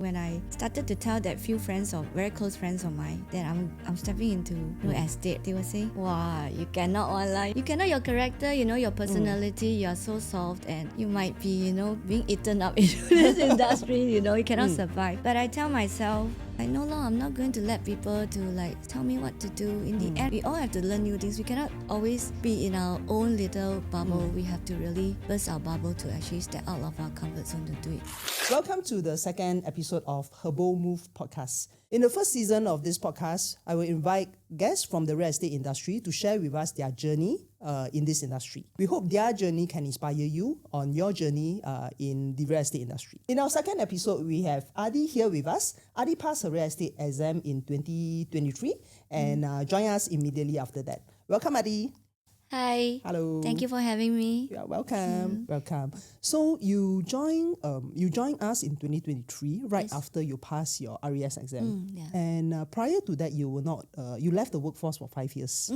When I started to tell that few friends or very close friends of mine that I'm stepping into real estate, they were saying, wow, you cannot online. You cannot your character, your personality, you are so soft and you might be, being eaten up into this industry, you cannot survive. But I tell myself, no, I'm not going to let people to tell me what to do. In the end, we all have to learn new things. We cannot always be in our own little bubble. We have to really burst our bubble to actually step out of our comfort zone to do it. Welcome to the second episode of Her Bold Move podcast. In the first season of this podcast, I will invite guests from the real estate industry to share with us their journey in this industry. We hope their journey can inspire you on your journey in the real estate industry. In our second episode, we have Adi here with us. Adi passed her real estate exam in 2023 and joined us immediately after that. Welcome, Adi. Hi. Hello. Thank you for having me. Yeah, welcome. Welcome. So you joined us in 2023, right after you passed your RES exam. And prior to that, you were not. You left the workforce for 5 years.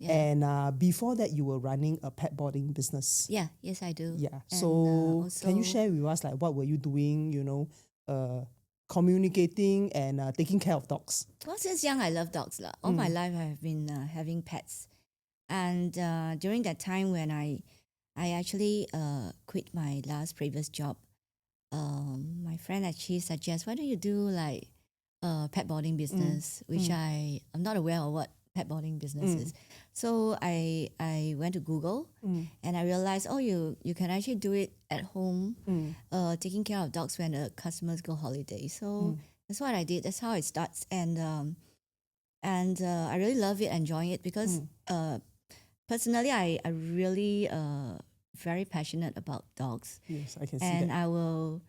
And before that, you were running a pet boarding business. Yeah. Yes, I do. Yeah. And, so can you share with us what were you doing? Communicating and taking care of dogs. Well, since young, I love dogs. All my life, I have been having pets. And during that time when I actually quit my last previous job, my friend actually suggests, why don't you do pet boarding business, which I'm not aware of what pet boarding business is. So I went to Google and I realized, you can actually do it at home, taking care of dogs when the customers go holiday. So that's what I did. That's how it starts. And I really love it, enjoying it because personally, I really very passionate about dogs. Yes, I can see and that. I will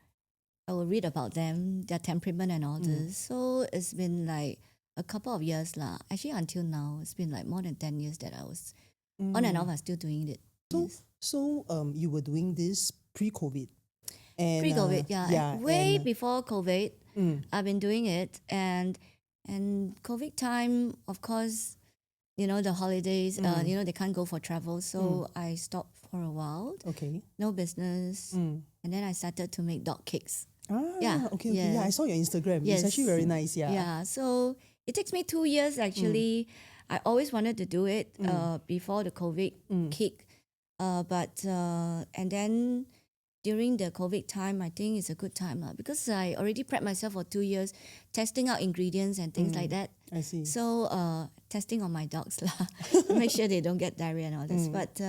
read about them, their temperament and all this. So it's been a couple of years actually until now. It's been more than 10 years that I was on and off. I'm still doing it. So you were doing this pre-COVID. And, Pre-COVID, way before COVID, I've been doing it, and COVID time, of course, the holidays, they can't go for travel. So I stopped for a while. Okay. No business. And then I started to make dog cakes. Okay. Yeah, I saw your Instagram. Yes. It's actually very nice. Yeah. So it takes me 2 years actually. I always wanted to do it before the COVID kick. And then during the COVID time, I think it's a good time because I already prepped myself for 2 years, testing out ingredients and things like that. I see. So testing on my dogs make sure they don't get diarrhea and all this. But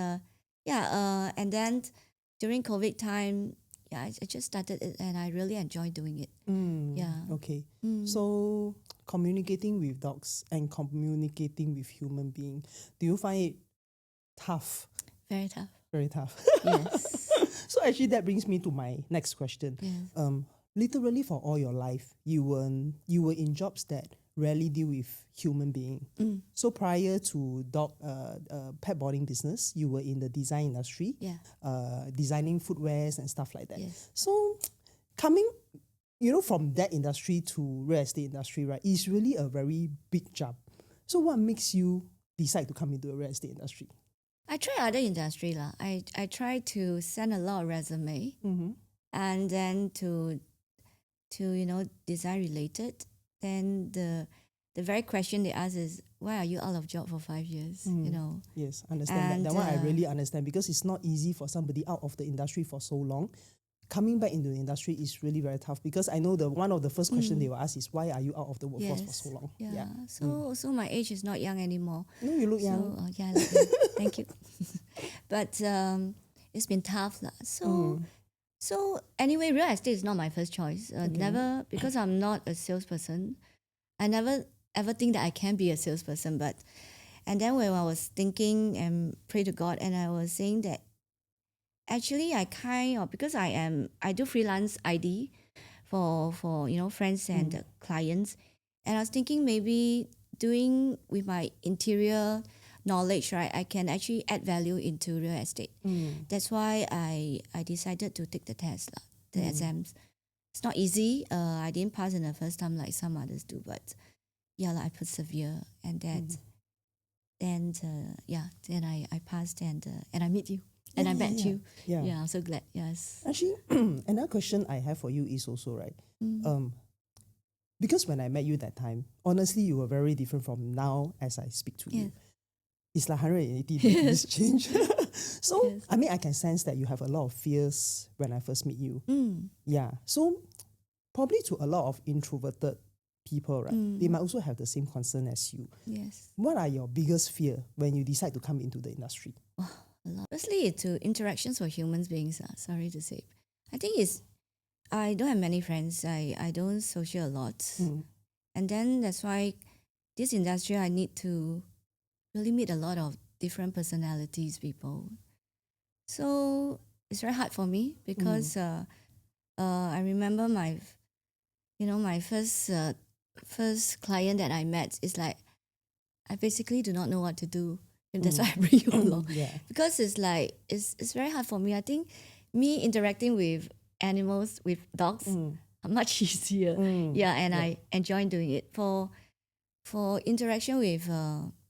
and then during COVID time, I just started it and I really enjoy doing it. Okay. So communicating with dogs and communicating with human beings, do you find it tough? Very tough. Very tough. Yes. So actually that brings me to my next question. Yes. Literally for all your life, you were in jobs that rarely deal with human being. So prior to pet boarding business, you were in the design industry, designing footwears and stuff like that. Yes. So coming, from that industry to real estate industry, right, is really a very big jump. So what makes you decide to come into the real estate industry? I try other industry I try to send a lot of resume, and then to design related. Then the very question they ask is, why are you out of job for 5 years? Yes, understand that one. I really understand because it's not easy for somebody out of the industry for so long. Coming back into the industry is really very tough because I know one of the first questions they will ask is, why are you out of the workforce for so long? Yeah. So my age is not young anymore. No, you look young. I look young. Thank you. But it's been tough. So anyway, real estate is not my first choice. Never, because I'm not a salesperson. I never ever think that I can be a salesperson. And then when I was thinking and pray to God, and I was saying that actually I because I do freelance ID for friends and clients, and I was thinking maybe doing with my interior knowledge, right, I can actually add value into real estate. That's why I decided to take the test, the exams. It's not easy. I didn't pass in the first time like some others do, but I persevere, and that then I passed and I meet you. And I met you. Yeah, I'm so glad. Yes. Actually, another question I have for you is also, right, because when I met you that time, honestly, you were very different from now as I speak to you. It's like 180 degrees change. So, I mean, I can sense that you have a lot of fears when I first meet you. Yeah. So, probably to a lot of introverted people, right? They might also have the same concern as you. Yes. What are your biggest fear when you decide to come into the industry? A lot. Firstly, to interactions for human beings, sorry to say. I think I don't have many friends. I don't social a lot. And then that's why this industry, I need to really meet a lot of different personalities, people. So it's very hard for me because I remember my first client that I met is like, I basically do not know what to do. And that's why I bring you along. Because it's like, it's very hard for me. I think me interacting with animals, with dogs, are much easier. And I enjoy doing it. For interaction with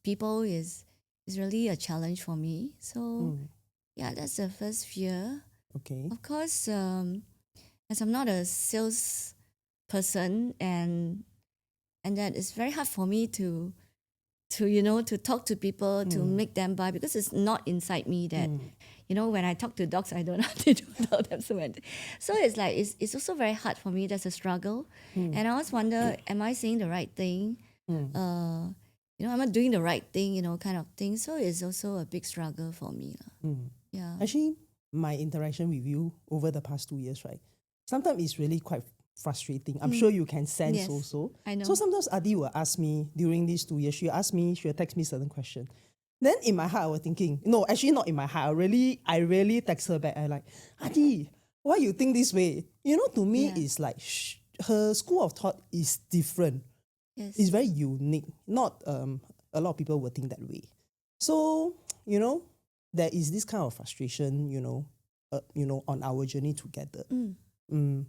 people is really a challenge for me. So that's the first fear. Okay. Of course, as I'm not a sales person, and that it's very hard for me to talk to people, to make them buy, because it's not inside me that when I talk to dogs, I don't know how to tell them so much. So it's like it's also very hard for me. That's a struggle. And I always wonder, am I saying the right thing? Am I doing the right thing, kind of thing. So it's also a big struggle for me. Yeah. Actually, my interaction with you over the past 2 years, right? Sometimes it's really quite frustrating. I'm sure you can sense Yes, also. I know. So sometimes Adi will ask me during these 2 years, she'll text me certain question. Then in my heart, I was thinking, no, actually not in my heart. I really text her back. I like, Adi, why you think this way? To me, it's like her school of thought is different. Yes. It's very unique. Not a lot of people will think that way. So, there is this kind of frustration, on our journey together.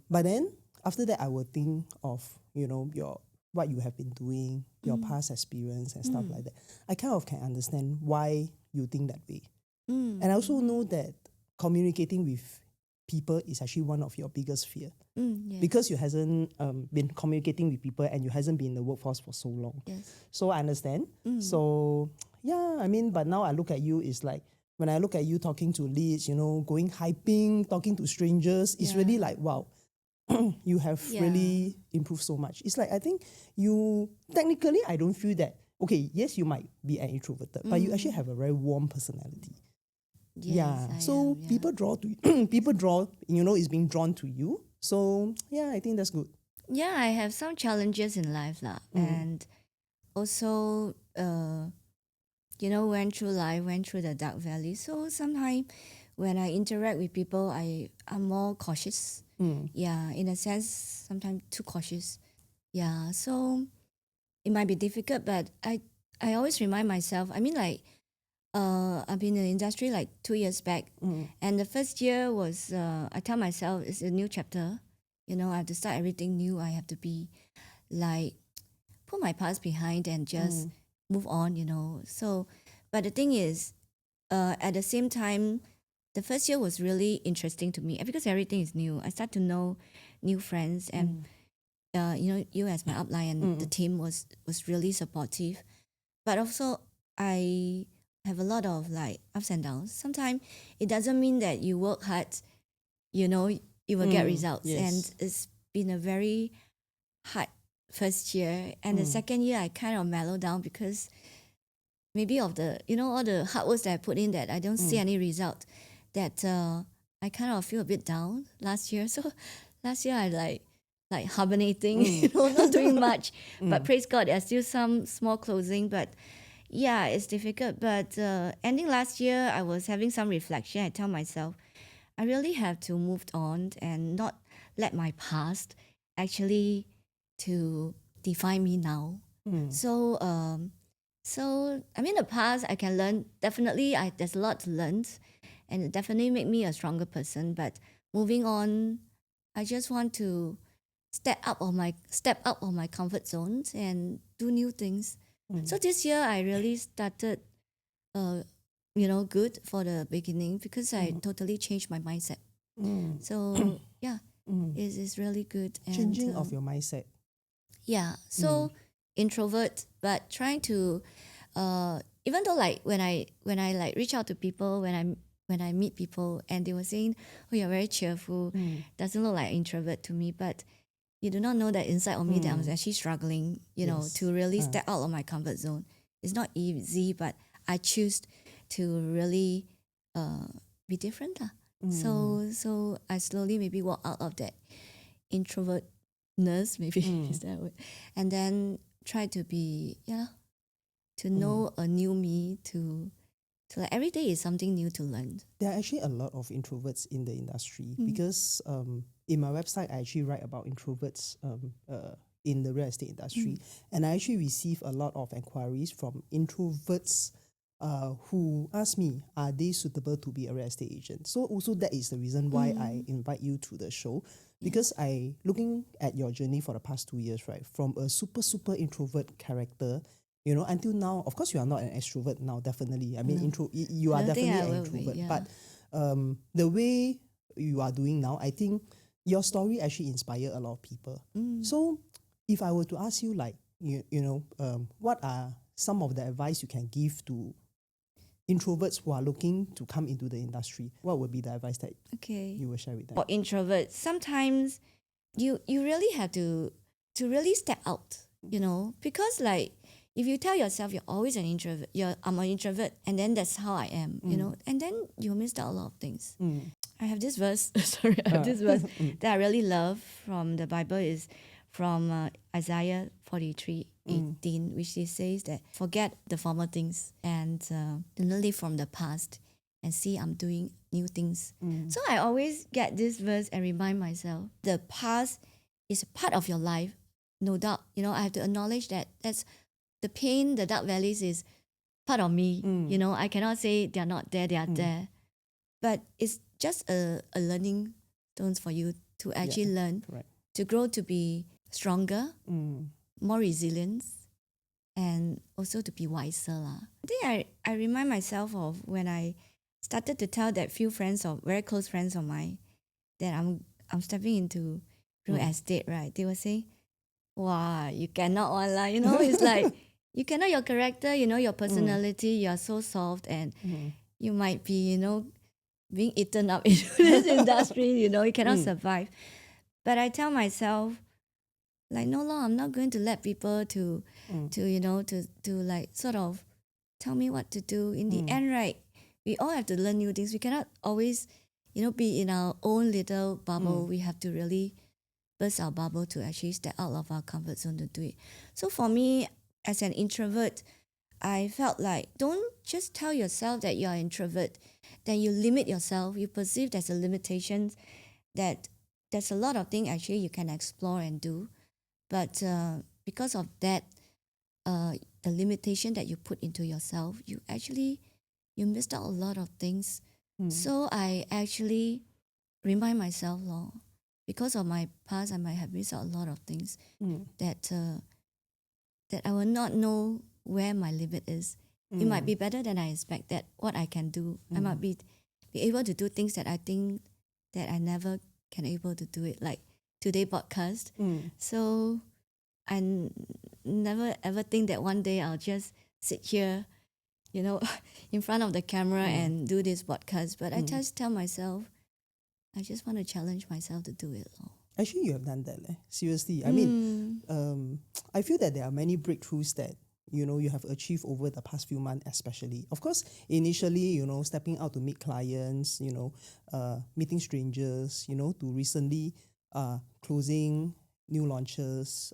But then after that, I will think of, what you have been doing, your past experience and stuff like that. I kind of can understand why you think that way. And I also know that communicating with people is actually one of your biggest fear. Yes. Because you hasn't been communicating with people and you hasn't been in the workforce for so long. Yes. So I understand. So but now I look at you, it's like, when I look at you talking to leads, going hiking, talking to strangers, it's really like, wow, you have really improved so much. It's like, I think technically, I don't feel that, okay, yes, you might be an introverted, but you actually have a very warm personality. Yes, people draw to is being drawn to you. So I think that's good. Yeah, I have some challenges in life and also went through life, went through the dark valley. So sometimes when I interact with people, I'm more cautious. In a sense, sometimes too cautious. So it might be difficult, but I always remind myself, I mean, like, I've been in the industry like 2 years back, and the first year was, I tell myself it's a new chapter. I have to start everything new. I have to be like, put my past behind and just move on, So, but the thing is, at the same time, the first year was really interesting to me because everything is new. I start to know new friends, and you as my upline and the team was really supportive. But also, I have a lot of like ups and downs. Sometimes it doesn't mean that you work hard, you will get results. Yes. And it's been a very hard first year. And the second year, I kind of mellowed down because maybe of the, all the hard work that I put in that I don't see any result, that I kind of feel a bit down last year. So last year, I like hibernating, not doing much. But praise God, there's still some small closing. But yeah, it's difficult. But ending last year, I was having some reflection. I tell myself, I really have to move on and not let my past actually to define me now. So I mean, the past I can learn. Definitely, there's a lot to learn, and it definitely make me a stronger person. But moving on, I just want to step out of my comfort zones and do new things. So this year I really started, good for the beginning because I totally changed my mindset. So yeah, it's really good. And, Changing of your mindset. Yeah. So introvert, but trying to even though like when I like reach out to people, when I meet people and they were saying, "Oh, you're very cheerful," doesn't look like introvert to me, but you do not know that inside of me that I'm actually struggling, you know, Yes. to really step out of my comfort zone. It's not easy, but I choose to really be different. So I slowly maybe walk out of that introvertness, maybe is that word, and then try to be to know a new me, to like every day is something new to learn. There are actually a lot of introverts in the industry because in my website, I actually write about introverts in the real estate industry. And I actually receive a lot of inquiries from introverts who ask me, are they suitable to be a real estate agent? So also that is the reason why I invite you to the show. Because I, looking at your journey for the past 2 years, right, from a super introvert character, you know, until now, of course, you are not an extrovert now, definitely. I mean, you I are don't think definitely I an will be, introvert. yeah. But the way you are doing now, I think your story actually inspired a lot of people. So if I were to ask you, like, what are some of the advice you can give to introverts who are looking to come into the industry, what would be the advice that you will share with them? For introverts, sometimes you really have to really step out, you know, because like if you tell yourself you're always an introvert, I'm an introvert, and then that's how I am, you know, and then you missed out a lot of things. I have this verse, that I really love from the Bible, is from Isaiah 43:18, which it says that forget the former things and do not live from the past, and see I'm doing new things. So I always get this verse and remind myself the past is a part of your life, no doubt. You know, I have to acknowledge that that's the pain, the dark valleys is part of me. You know, I cannot say they're not there, they are there. But it's just a learning stones for you to actually learn, Correct. to grow, to be stronger, more resilient, and also to be wiser. I think I remind myself of when I started to tell that few friends, or very close friends of mine, that I'm stepping into real estate, right? They were saying, wow, you cannot one lah. You know, it's like you cannot, your character, you know, your personality, you are so soft, and you might be, you know, being eaten up into this industry, you know, you cannot survive. But I tell myself, like, no, I'm not going to let people to you know, to like sort of tell me what to do. In the end, right, we all have to learn new things. We cannot always, you know, be in our own little bubble. We have to really burst our bubble to actually step out of our comfort zone to do it. So for me, as an introvert, I felt like don't just tell yourself that you're an introvert, then you limit yourself. You perceive there's a limitation, that there's a lot of things actually you can explore and do. But because of that, the limitation that you put into yourself, you missed out a lot of things. So I actually remind myself, because of my past, I might have missed out a lot of things that I will not know where my limit is. It might be better than I expect, that what I can do. I might be able to do things that I think that I never can able to do it, like today podcast. So I never ever think that one day I'll just sit here, you know, in front of the camera and do this podcast. But I just tell myself, I just want to challenge myself to do it. Actually, you have done that. Seriously. I mean, I feel that there are many breakthroughs that, you know, you have achieved over the past few months, especially. Of course, initially, you know, stepping out to meet clients, you know, meeting strangers, you know, to recently closing new launches,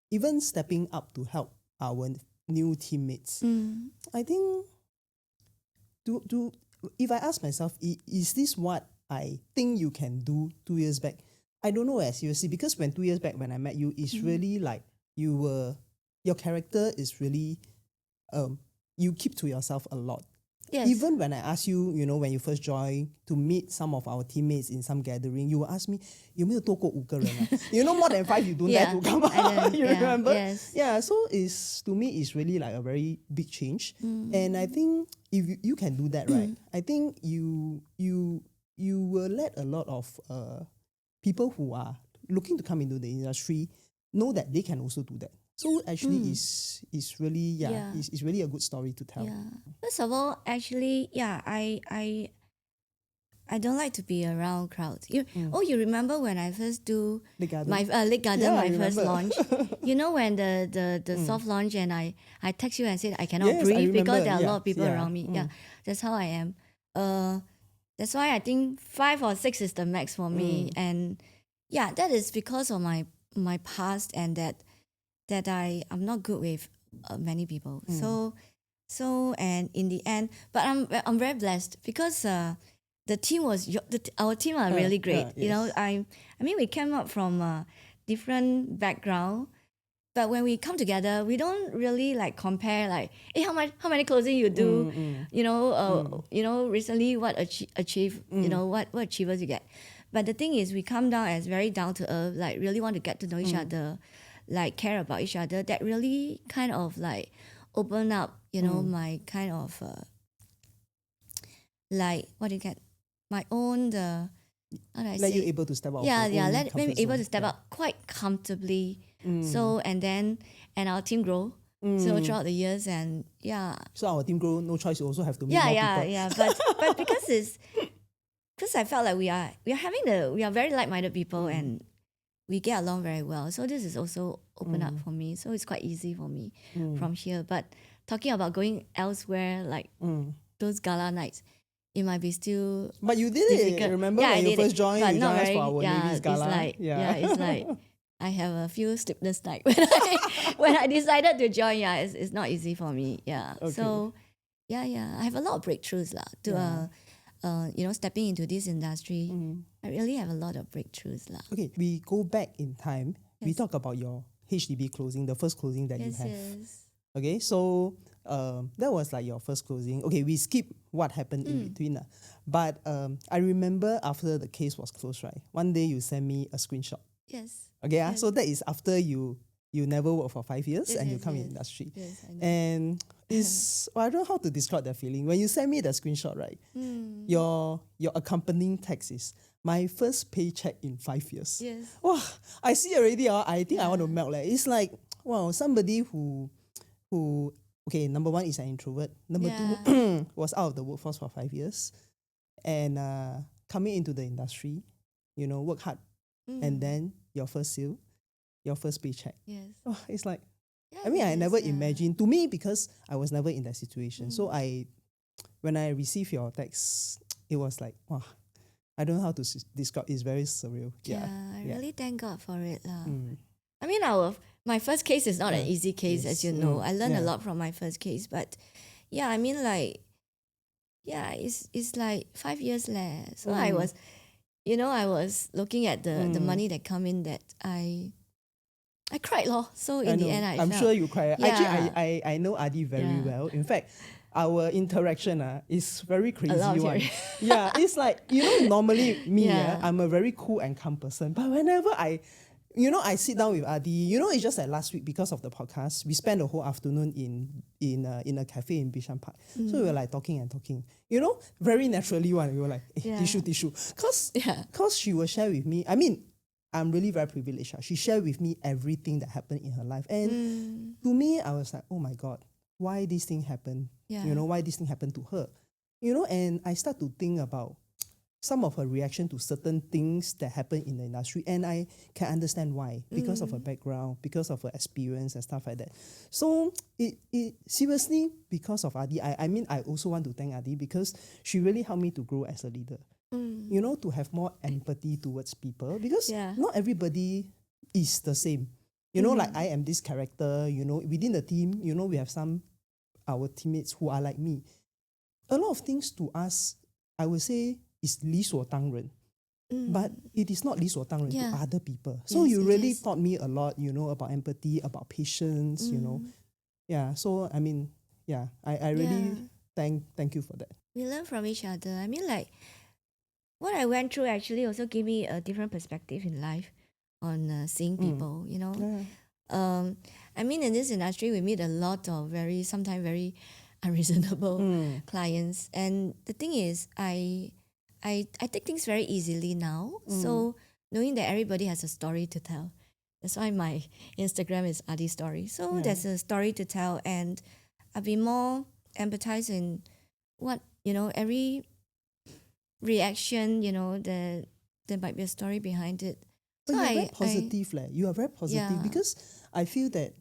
even stepping up to help our new teammates. I think, if I ask myself, is this what I think you can do 2 years back? I don't know, seriously, because when 2 years back when I met you, it's really like your character is really, you keep to yourself a lot. Yes. Even when I ask you, you know, when you first joined to meet some of our teammates in some gathering, you will ask me, 有没有多过5个人啊? You know, more than 5 you don't dare to come out. You remember? Yes. Yeah, so to me, it's really like a very big change. And I think if you can do that, right, I think you will let a lot of people who are looking to come into the industry know that they can also do that. So actually, is really it's really a good story to tell. Yeah. First of all, actually, I don't like to be around crowds. You remember when I first do The garden. my Lake Garden, Yeah, I my first remember. launch? You know when the soft launch and I text you and said I cannot Yes, I breathe because remember. there are a lot Yeah, of people yeah, around me. Yeah, that's how I am. That's why I think 5 or 6 is the max for me. And yeah, that is because of my past and that I'm not good with many people. So and in the end, but I'm very blessed because the team our team are really great. yes. You know, I mean we came up from a different background, but when we come together, we don't really like compare like, hey, how many closing you do, you know, recently what achieve, you know, what achievers you get. But the thing is, we come down as very down to earth, like really want to get to know each other, like care about each other. That really kind of like open up, you know, my kind of like what do you get, my own how do I Let say? you able to step out. Yeah, of your own let me comfort able zone. to step out quite comfortably. So and our team grow. So throughout the years and So our team grow, no choice. You also have to meet more people. but because I felt like we are very like-minded people and we get along very well. So this is also open up for me. So it's quite easy for me from here. But talking about going elsewhere, like those gala nights, it might be still But you did difficult. it. Remember Yeah, when I you did first it, joined, but you not joined us very. for our Ladies Gala. It's like I have a few sleepless nights when I decided to join. Yeah, it's not easy for me. Yeah, Okay. so I have a lot of breakthroughs lah. You know, stepping into this industry, I really have a lot of breakthroughs lah. Okay, we go back in time. We Yes. talk about your HDB closing, the first closing that you Yes, have. yes. Okay, so that was like your first closing. Okay, we skip what happened in between. But I remember after the case was closed, right? One day you sent me a screenshot. Yes. Okay, Yes. so that is after you never worked for 5 years Yes, and you yes, come in yes. industry. Yes, I know. And I don't know how to describe that feeling. When you send me the screenshot, right? Your accompanying text is my first paycheck in 5 years. Yes. Wow, I see already. I think I want to melt. Like, it's like, wow, somebody who okay, number one is an introvert. Number two was out of the workforce for 5 years. And coming into the industry, you know, work hard. And then your first sale, your first paycheck. Yes. Oh, it's like, Yeah, I mean, it I is, never yeah. imagined, to me, because I was never in that situation. So when I received your text, it was like, wow, I don't know how to describe. It's very surreal. Yeah, I really thank God for it lah. Mm. I mean, my first case is not an easy case, as you know. I learned a lot from my first case, but yeah, I mean, like, yeah, it's like 5 years less. So I was, you know, I was looking at the money that come in that I cried lor. So in the end, I'm felt, sure you cry. Yeah. Actually, I know Adi very well. In fact, our interaction is very crazy loud one. here. Yeah, it's like, you know, normally me, Yeah. I'm a very cool and calm person. But whenever I sit down with Adi, you know, it's just like last week because of the podcast, we spent the whole afternoon in a cafe in Bishan Park. So we were like talking and talking. You know, very naturally one, we were like, tissue. Because she will share with me, I mean, I'm really very privileged. She shared with me everything that happened in her life. And to me, I was like, oh my God, why this thing happened? Yeah. You know, why this thing happened to her? You know, and I start to think about some of her reaction to certain things that happen in the industry. And I can understand why, because of her background, because of her experience and stuff like that. So it seriously, because of Adi, I mean, I also want to thank Adi because she really helped me to grow as a leader. You know, to have more empathy towards people because not everybody is the same. You know, like I am this character, you know, within the team, you know, we have our teammates who are like me. A lot of things to us, I would say, is 理所当然. But it is not 理所当然 to other people. So you really taught me a lot, you know, about empathy, about patience, you know. Yeah, so I mean, I really thank you for that. We learn from each other. I mean, like, what I went through actually also gave me a different perspective in life on seeing people, you know. I mean, in this industry, we meet a lot of sometimes very unreasonable clients. And the thing is, I take things very easily now. So knowing that everybody has a story to tell, That's why my Instagram is Adi Story. So Yeah. there's a story to tell, and I'll be more empathized in what, every reaction, there might be a story behind it. But So you're very I positive, leh. You are very positive yeah. because I feel that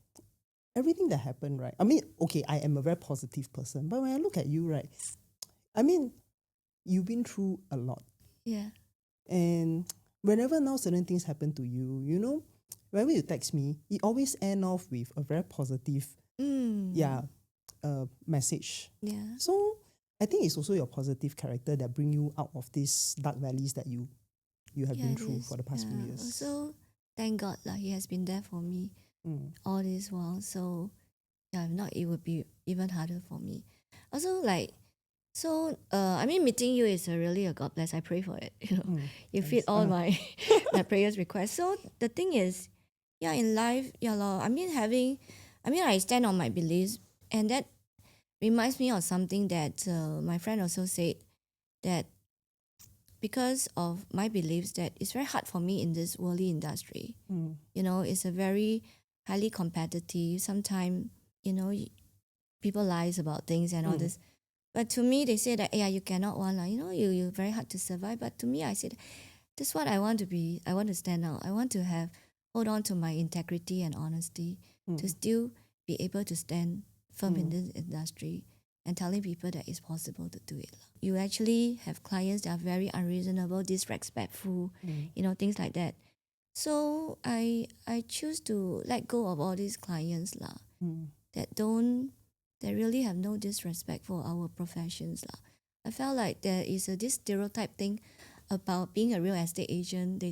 everything that happened, right? I mean, okay, I am a very positive person, but when I look at you, right, I mean, you've been through a lot. Yeah. And whenever now certain things happen to you, whenever you text me, it always end off with a very positive, message. Yeah. So I think it's also your positive character that bring you out of these dark valleys that you have Yeah, been it through is. for the past few Yeah. years. Also, thank God lah, He has been there for me all this while. So yeah, if not, it would be even harder for me. Also, I mean, meeting you is really a God bless. I pray for it. You fit all my my prayers requests. So the thing is, yeah, in life, yeah, lor. I mean, I stand on my beliefs, and that reminds me of something that my friend also said, that because of my beliefs, that it's very hard for me in this worldly industry. It's a very highly competitive. Sometimes, people lies about things and all this. But to me, they say that, yeah, you cannot want, you're very hard to survive. But to me, I said, this is what I want to be. I want to stand out. I want to hold on to my integrity and honesty to still be able to stand firm in this industry and telling people that it's possible to do it. You actually have clients that are very unreasonable, disrespectful, things like that. So I choose to let go of all these clients that really have no disrespect for our professions lah. I felt like there is this stereotype thing about being a real estate agent.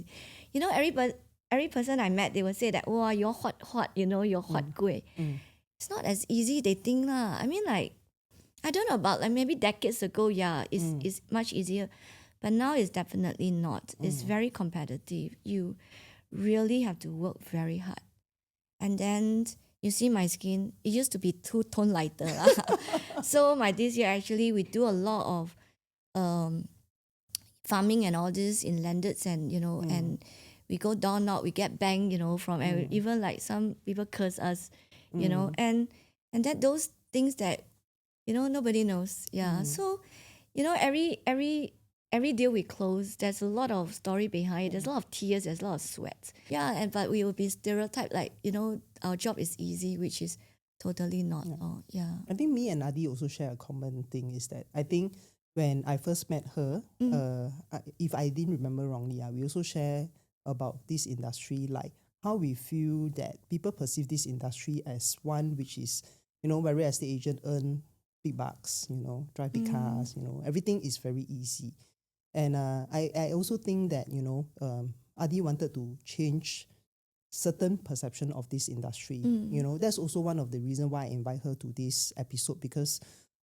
Every person I met, they would say that, "Wow, you're hot, you're hot gui." It's not as easy they think lah. I mean, like, I don't know about, like, maybe decades ago, yeah, it's much easier, but now it's definitely not. It's very competitive. You really have to work very hard, and then you see my skin, it used to be two-tone lighter lah. So this year actually we do a lot of farming and all this in landeds, and and we go down out, we get banged, from even like some people curse us, and that those things that nobody knows. Yeah. So every deal we close, there's a lot of story behind it. There's a lot of tears, there's a lot of sweat. Yeah, but we will be stereotyped like, our job is easy, which is totally not. Yeah. I think me and Adi also share a common thing is that I think when I first met her, if I didn't remember wrongly, we also share about this industry, like how we feel that people perceive this industry as one which is, where real estate agent earn big bucks, drive big cars, everything is very easy. And I also think that, Adi wanted to change certain perception of this industry. That's also one of the reasons why I invite her to this episode, because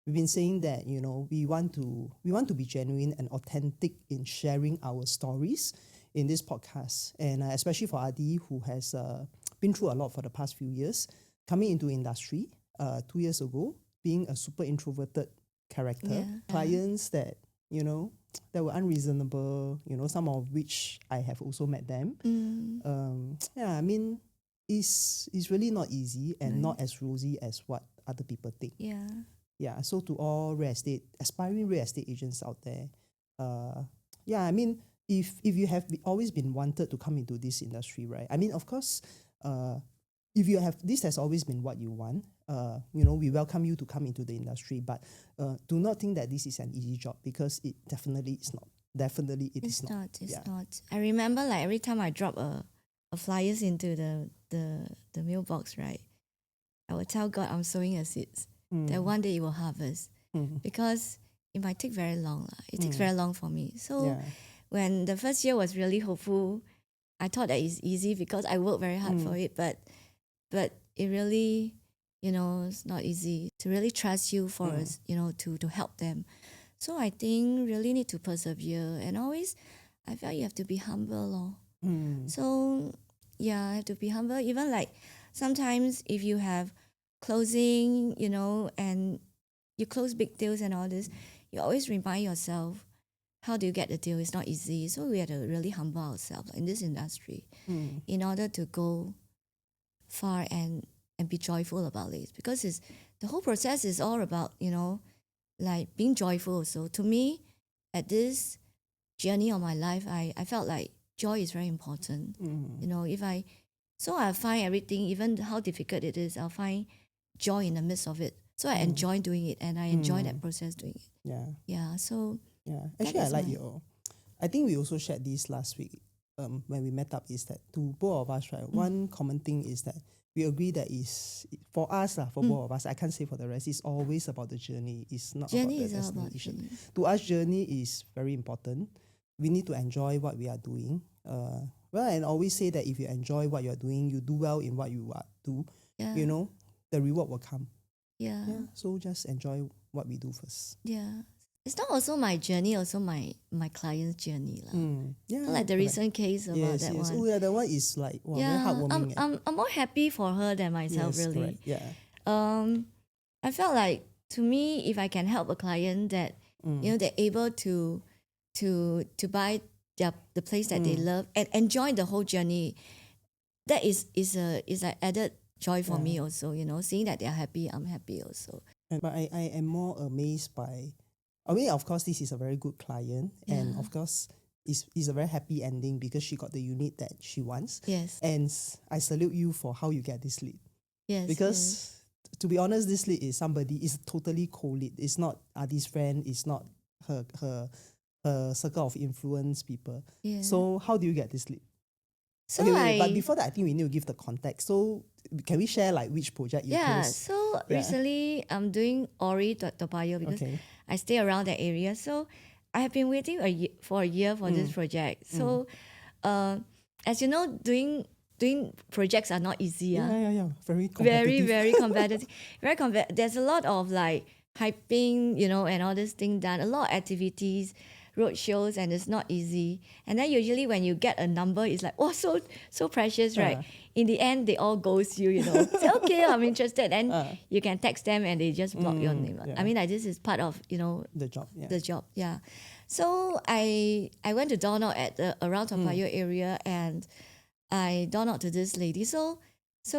we've been saying that, we want to be genuine and authentic in sharing our stories in this podcast. And especially for Adi, who has been through a lot for the past few years, coming into industry 2 years ago, being a super introverted character, clients that, that were unreasonable, some of which I have also met them. I mean, it's really not easy and not as rosy as what other people think. Yeah. Yeah, so to all aspiring real estate agents out there, I mean, if you have always been wanted to come into this industry, right? I mean, of course, if you have, this has always been what you want, we welcome you to come into the industry, but do not think that this is an easy job, because it definitely is not. Definitely it is not. It's not. I remember, like, every time I drop a flyers into the mailbox, right, I would tell God I'm sowing a seeds that one day it will harvest, because it might take very long. It takes very long for me. So when the first year was really hopeful, I thought that it's easy because I worked very hard for it, but it really, it's not easy to really trust you for us, to help them. So I think really need to persevere, and always I felt you have to be humble. So yeah, I have to be humble. Even like sometimes if you have closing, and you close big deals and all this, you always remind yourself how do you get the deal? It's not easy. So we had to really humble ourselves in this industry in order to go far and be joyful about it. Because the whole process is all about, like being joyful. So to me, at this journey of my life, I felt like joy is very important. So I find everything, even how difficult it is, I'll find joy in the midst of it. So I enjoy doing it, and I enjoy that process doing it. Yeah. Yeah. So Yeah. Actually, I like I think we also shared this last week when we met up, is that to both of us, right, one common thing is that we agree that is for us, for both of us, I can't say for the rest, it's always about the journey. It's not journey about the is all about destination. journey. To us, journey is very important. We need to enjoy what we are doing. And always say that if you enjoy what you are doing, you do well in what you do, Yeah. the reward will come. Yeah. So just enjoy what we do first. Yeah. It's not also my journey, also my client's journey. Yeah. Like the recent case about that one. Oh yeah, that one is like very heartwarming. I'm more happy for her than myself, Yes, really. correct. Yeah. I felt like, to me, if I can help a client that they're able to buy the place that they love and enjoy the whole journey, that is an added joy for me also. Seeing that they're happy, I'm happy also. But I am more amazed by, of course, this is a very good client, and of course, it's a very happy ending because she got the unit that she wants. Yes. And I salute you for how you get this lead. Yes. Because to be honest, this lead is totally co-lead. It's not Adi's friend. It's not her circle of influence people. Yeah. So how do you get this lead? So but before that, I think we need to give the context. So can we share like which project you closed? So recently I'm doing Orie Toa Payoh because I stay around that area. So I have been waiting for a year for this project. So as you know, doing projects are not easy. Yeah. Very competitive. Very competitive. There's a lot of like hyping, and all this thing done. A lot of activities, road shows, and it's not easy. And then usually when you get a number, it's like, oh, so precious, right? In the end, they all ghost you, Say, okay, I'm interested. And you can text them and they just block your name. Yeah. I mean, like, this is part of, the job. Yeah. the job. Yeah. So I went to door knock at around Toa Payoh area, and I door knocked to this lady. So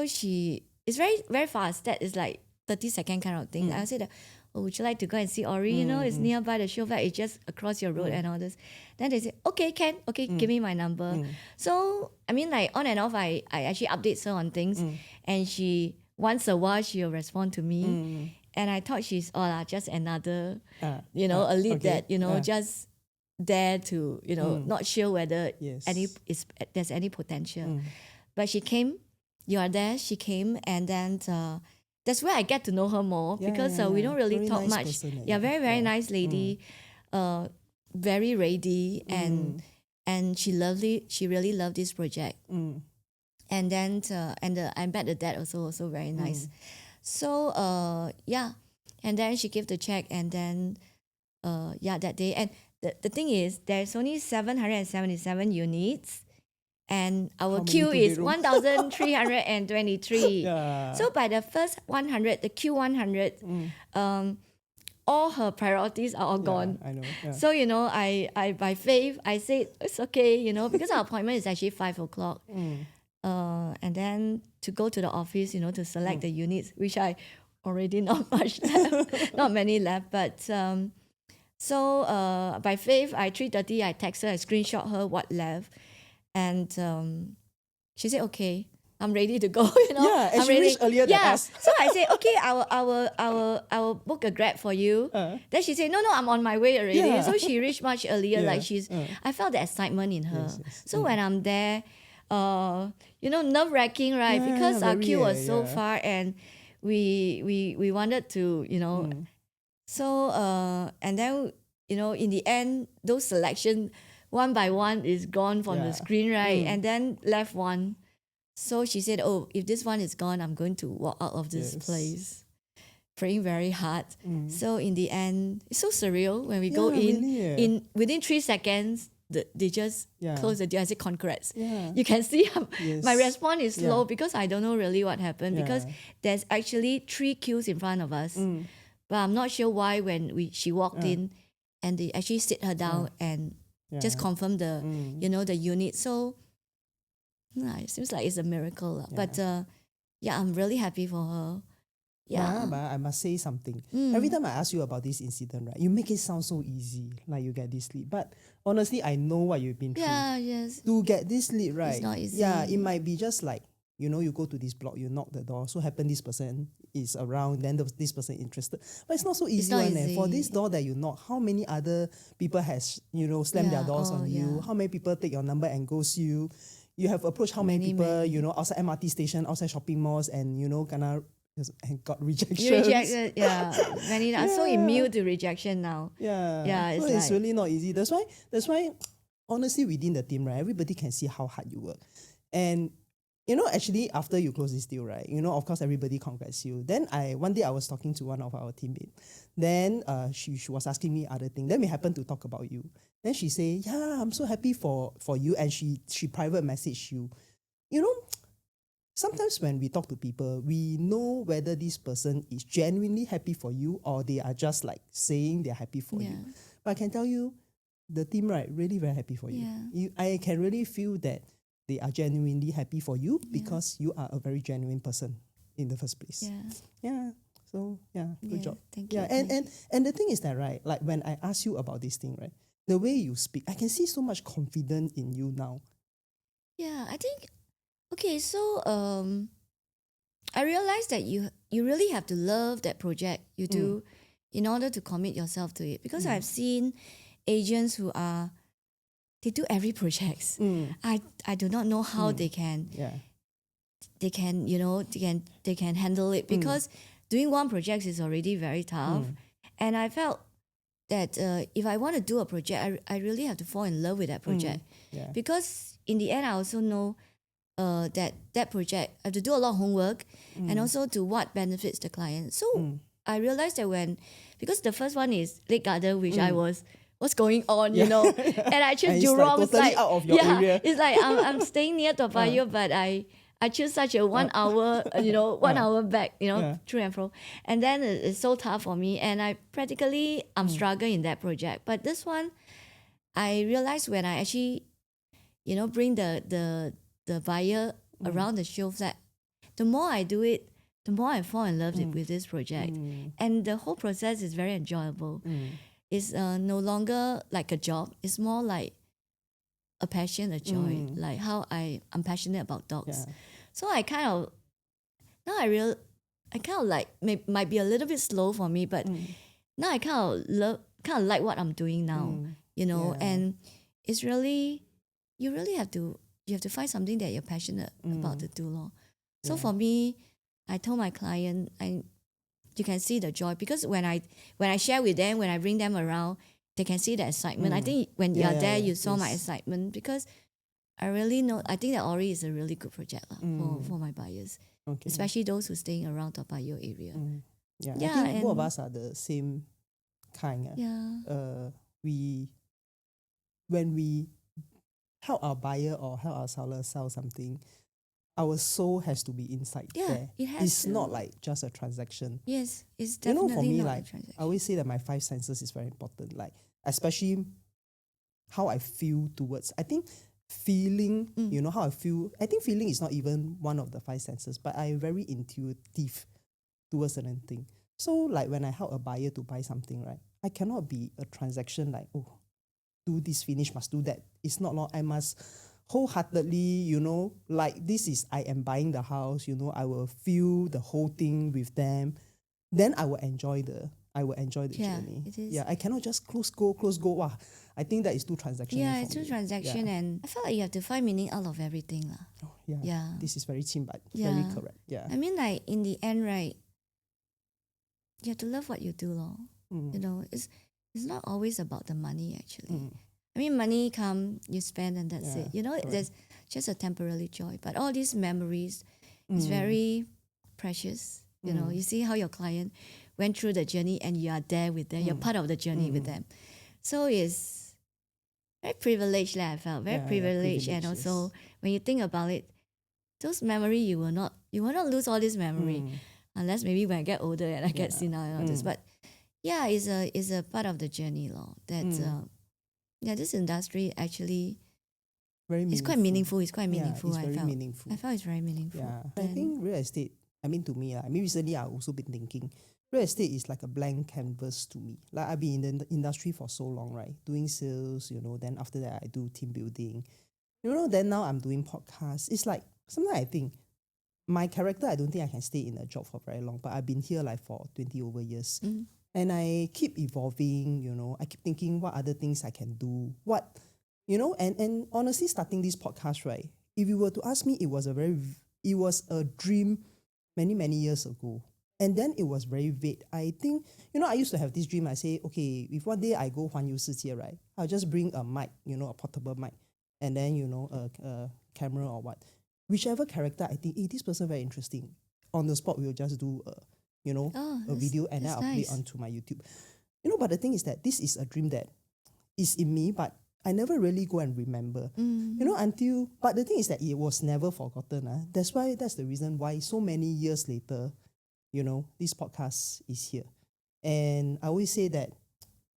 she is very, very fast. That is like 30-second kind of thing. I said, would you like to go and see Orie? It's nearby the show. It's just across your road and all this. Then they said, okay, give me my number. So, I mean, like on and off, I actually update her on things. And she, once a while, she'll respond to me. And I thought she's just another, a lead that, just there to, not sure whether there's any potential. But she came, she came, and then that's where I get to know her more because we don't really very talk nice much. Person, very, very nice lady, very ready, and she really loved this project. And then I met the dad also very nice. So and then she gave the check, and then that day. And the thing is, there's only 777 units. And our queue is 1,323. So by the first 100, the Q100, all her priorities are all gone. I know. Yeah. So, I by faith, I said, it's okay, because our appointment is actually 5:00. And then to go to the office, to select the units, which I already not much left, not many left. But so by faith, 3:30, I text her, I screenshot her what left. And she said, okay, I'm ready to go. And I'm she reached earlier than us. So I said, okay, I will book a Grab for you. Then she said, no, I'm on my way already. So she reached much earlier. Like I felt the excitement in her. So when I'm there, nerve wracking, right? Because our queue was so far, and we wanted to, So and then in the end, those selection, one by one is gone from the screen, right? And then left one. So she said, oh, if this one is gone, I'm going to walk out of this place. Praying very hard. So in the end, it's so surreal when we go in. Really, in within 3 seconds, they just close the deal. I say, congrats. Yeah. You can see my response is slow because I don't know really what happened, because there's actually 3 queues in front of us. But I'm not sure why when she walked in, and they actually sit her down and just confirm the the unit. So it seems like it's a miracle. But I'm really happy for her. Yeah. But I must say something. Every time I ask you about this incident, right, you make it sound so easy, like you get this lead. But honestly, I know what you've been through. Yeah, yes. To get this lead, right? It's not easy. Yeah, it might be just like, you go to this block, you knock the door, so happen this person is around, then this person interested. But it's not so easy. For this door that you knock, how many other people has, slammed their doors on you? How many people take your number and ghost you? You have approached how many people, outside MRT station, outside shopping malls, and, and got rejections. Rejected, many are so immune to rejection now. It's really not easy. That's why honestly within the team, right, everybody can see how hard you work. And actually after you close this deal, right, of course everybody congrats you. Then one day I was talking to one of our teammates. Then she was asking me other things. Then we happened to talk about you. Then she say, yeah, I'm so happy for you. And she private message you. Sometimes when we talk to people, we know whether this person is genuinely happy for you or they are just like saying they're happy for you. But I can tell you, the team, right, really very happy for you. I can really feel that they are genuinely happy for you because you are a very genuine person in the first place. So good job. Thank you. And the thing is that, right, like when I ask you about this thing, right, the way you speak, I can see so much confidence in you now. I think. Okay, so I realized that you really have to love that project you do in order to commit yourself to it. Because I've seen agents who they do every project. I do not know how they can they can handle it, because doing one project is already very tough. And I felt that if I want to do a project, I really have to fall in love with that project. Because in the end, I also know that project, I have to do a lot of homework and also to what benefits the client. So I realized that because the first one is Lake Garden, which I was, what's going on, and I choose Jurong. It's like totally out of your area. It's like I'm staying near Toa Payoh, but I choose such a 1 hour, 1 hour back, through and fro. And then it's so tough for me. And I'm struggling in that project. But this one, I realized when I actually, bring the buyer around the show flat, the more I do it, the more I fall in love with this project. And the whole process is very enjoyable. It's no longer like a job. It's more like a passion, a joy, like how I'm passionate about dogs. So I kind of, now I kind of like, might be a little bit slow for me, but now I kind of like what I'm doing now, and it's really, you have to find something that you're passionate about to do. So for me, I told my client, you can see the joy, because when I share with them, when I bring them around, they can see the excitement. I think when you're there, you saw my excitement, because I really know, I think that Orie is a really good project for my buyers, especially those who are staying around Toa Payoh area. I think both of us are the same kind. When we help our buyer or help our seller sell something, our soul has to be inside there. It's not like just a transaction. Yes, it's definitely for me, not like, a transaction. I always say that my 5 senses is very important. Like, especially how I feel towards, I think feeling, how I feel. I think feeling is not even one of the 5 senses, but I'm very intuitive towards a certain thing. So like when I help a buyer to buy something, right, I cannot be a transaction like, do this, finish, must do that. It's not long. I must wholeheartedly, like this is, I am buying the house, I will feel the whole thing with them. Then I will enjoy the journey. It is. I cannot just close go. Wow. I think that is too transactional. It's too transaction, and I felt like you have to find meaning out of everything. This is very cheap, but very correct. I mean, like in the end, right, you have to love what you do. It's not always about the money, actually. I mean, money come, you spend, and that's it. There's just a temporary joy. But all these memories is very precious. You see how your client went through the journey and you are there with them. You're part of the journey with them. So it's very privileged, I felt. Very privileged. And also, when you think about it, those memory, you will not lose all this memory. Unless maybe when I get older and I get senile and all this. But yeah, is a part of the journey, lor. That yeah, this industry actually Very is meaningful. quite meaningful. It's quite Yeah, meaningful. it's I very felt. meaningful. I felt it's very meaningful. Yeah, I And think real estate, I mean, to me, I mean, recently I've also been thinking real estate is like a blank canvas to me. Like I've been in the industry for so long, right? Doing sales, then after that I do team building, then now I'm doing podcasts. It's like sometimes I think my character, I don't think I can stay in a job for very long, but I've been here like for 20 over years. And I keep evolving, I keep thinking what other things I can do, and honestly, starting this podcast, right? If you were to ask me, it was a dream many, many years ago. And then it was very vague. I think, I used to have this dream. I say, okay, if one day I go 环游世界, right, I'll just bring a mic, a portable mic, and then, a camera or what. Whichever character I think, this person very interesting. On the spot, we'll just do, a video and then I'll play it onto my YouTube. But the thing is that this is a dream that is in me, but I never really go and remember. But the thing is that it was never forgotten. That's the reason why so many years later, this podcast is here. And I always say that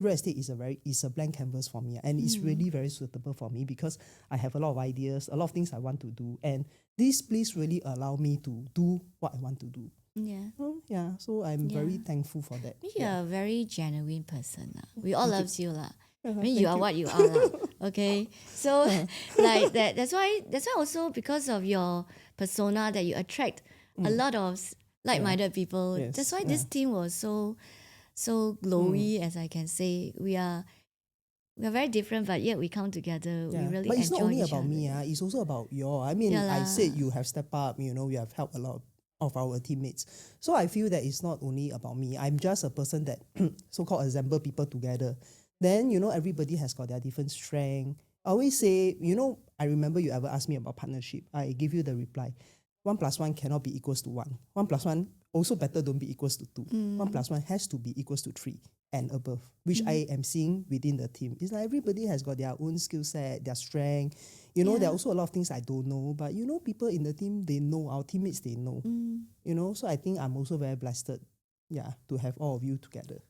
real estate is a blank canvas for me, and it's really very suitable for me because I have a lot of ideas, a lot of things I want to do, and this place really allow me to do what I want to do. Yeah. So I'm very thankful for that. You're a very genuine person. We all love you. I mean, Thank you are what you are. Okay. So like that. That's why also because of your persona that you attract a lot of like-minded people. Yes. That's why this team was so glowy, as I can say. We are very different, but yet we come together. We really but it's enjoy not only each about other. me. It's also about your. I mean, Yeah I lah. said you have stepped up. You have helped a lot of our teammates. So I feel that it's not only about me. I'm just a person that so-called assemble people together. Then, everybody has got their different strength. I always say, I remember you ever asked me about partnership. I give you the reply. 1 + 1 cannot be equals to 1. 1 + 1 also better don't be equals to 2. 1 + 1 has to be equals to 3 and above, which I am seeing within the team. It's like everybody has got their own skill set, their strength. There are also a lot of things I don't know, but people in the team, they know, our teammates, they know. So I think I'm also very blessed, to have all of you together.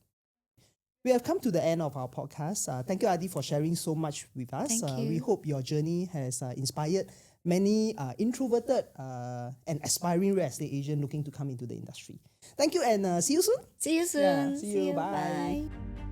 We have come to the end of our podcast. Thank you, Adi, for sharing so much with us. Thank you. We hope your journey has inspired many introverted and aspiring real estate agents looking to come into the industry. Thank you, and see you soon. See you soon. See you. Bye. Bye.